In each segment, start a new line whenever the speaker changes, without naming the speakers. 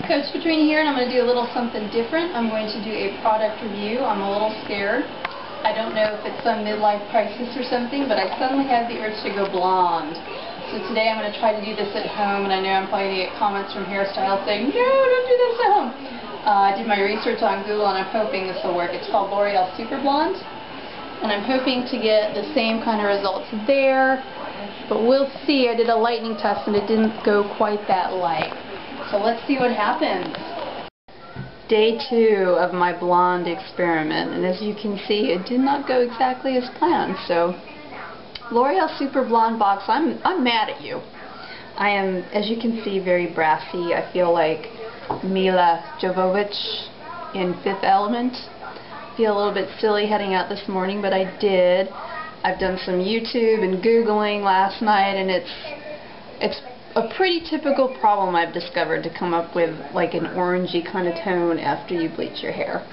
Coach Petrina here, and I'm going to do a little something different. I'm going to do a product review. I'm a little scared. I don't know if it's some midlife crisis or something, but I suddenly had the urge to go blonde. So today I'm going to try to do this at home, and I know I'm probably going to get comments from hairstylists saying, no, don't do this at home. I did my research on Google, and I'm hoping this will work. It's called L'Oreal Super Blonde, and I'm hoping to get the same kind of results there, but we'll see. I did a lightning test, and it didn't go quite that light. So let's see what happens. Day 2 of my blonde experiment, and as you can see, it did not go exactly as planned. So, L'Oreal Super Blonde Box, I'm mad at you. I am, as you can see, very brassy. I feel like Mila Jovovich in Fifth Element. I feel a little bit silly heading out this morning, but I did. I've done some YouTube and Googling last night, and it's a pretty typical problem I've discovered to come up with like an orangey kind of tone after you bleach your hair.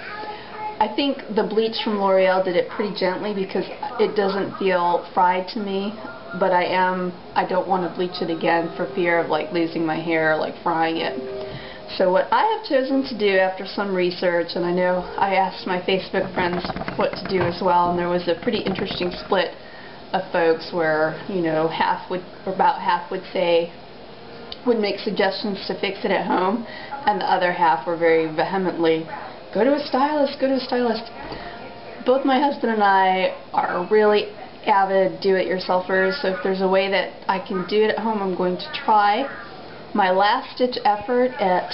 I think the bleach from L'Oreal did it pretty gently because it doesn't feel fried to me, but I don't want to bleach it again for fear of like losing my hair, like frying it. So what I have chosen to do after some research, and I know I asked my Facebook friends what to do as well, and there was a pretty interesting split of folks where, you know, about half would make suggestions to fix it at home, and the other half were very vehemently, go to a stylist, go to a stylist. Both my husband and I are really avid do-it-yourselfers, so if there's a way that I can do it at home, I'm going to try. My last-ditch effort at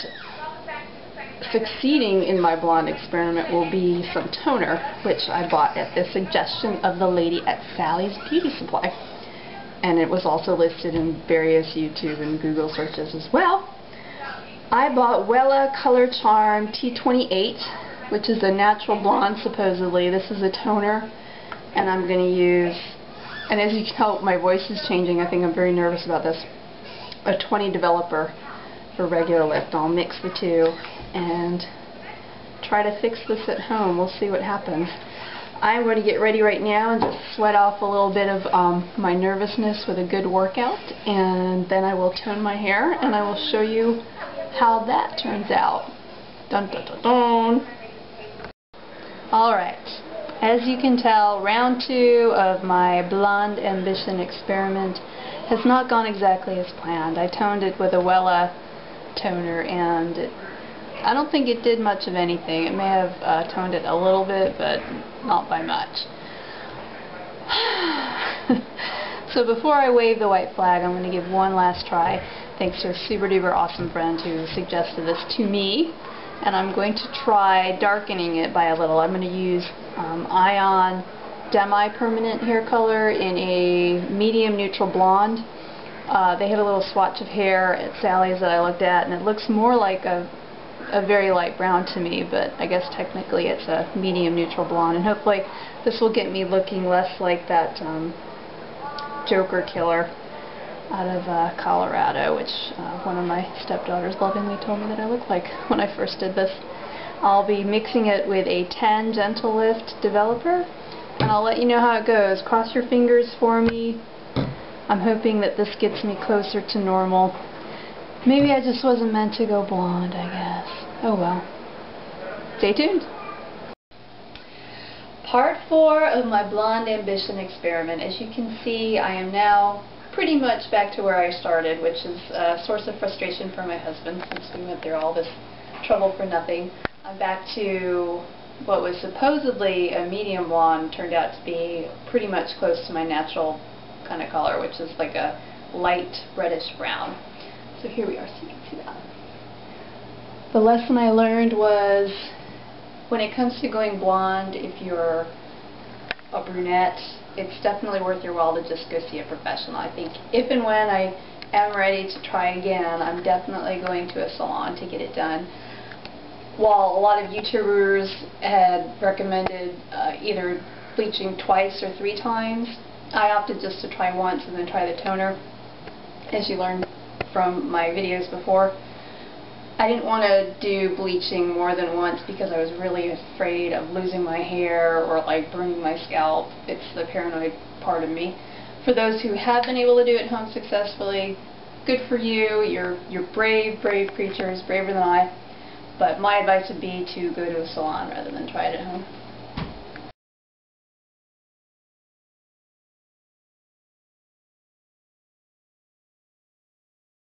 succeeding in my blonde experiment will be some toner, which I bought at the suggestion of the lady at Sally's Beauty Supply. And it was also listed in various YouTube and Google searches as well. I bought Wella Color Charm T28, which is a natural blonde supposedly. This is a toner, and I'm going to use, and as you can tell my voice is changing, I think I'm very nervous about this, a 20 developer for regular lift. I'll mix the two and try to fix this at home. We'll see what happens. I'm going to get ready right now and just sweat off a little bit of my nervousness with a good workout, and then I will tone my hair and I will show you how that turns out. Dun dun dun dun. Alright, as you can tell, round 2 of my blonde ambition experiment has not gone exactly as planned. I toned it with a Wella toner, and I don't think it did much of anything. It may have toned it a little bit, but not by much. So before I wave the white flag, I'm going to give one last try, thanks to a super duper awesome friend who suggested this to me. And I'm going to try darkening it by a little. I'm going to use Ion Demi-Permanent hair color in a medium neutral blonde. They have a little swatch of hair at Sally's that I looked at, and it looks more like a very light brown to me, but I guess technically it's a medium neutral blonde, and hopefully this will get me looking less like that Joker killer out of Colorado, which one of my stepdaughters lovingly told me that I looked like when I first did this. I'll be mixing it with a Tan Gentle Lift developer, and I'll let you know how it goes. Cross your fingers for me. I'm hoping that this gets me closer to normal. Maybe I just wasn't meant to go blonde, I guess. Oh well. Stay tuned. Part 4 of my blonde ambition experiment. As you can see, I am now pretty much back to where I started, which is a source of frustration for my husband since we went through all this trouble for nothing. I'm back to what was supposedly a medium blonde, turned out to be pretty much close to my natural kind of color, which is like a light reddish brown. So here we are, so you can see that. The lesson I learned was, when it comes to going blonde, if you're a brunette, it's definitely worth your while to just go see a professional. I think if and when I am ready to try again, I'm definitely going to a salon to get it done. While a lot of YouTubers had recommended either bleaching twice or 3 times, I opted just to try once and then try the toner. As you learned from my videos before, I didn't want to do bleaching more than once because I was really afraid of losing my hair or like burning my scalp. It's the paranoid part of me. For those who have been able to do it at home successfully, good for you. You're brave creatures, braver than I. But my advice would be to go to a salon rather than try it at home.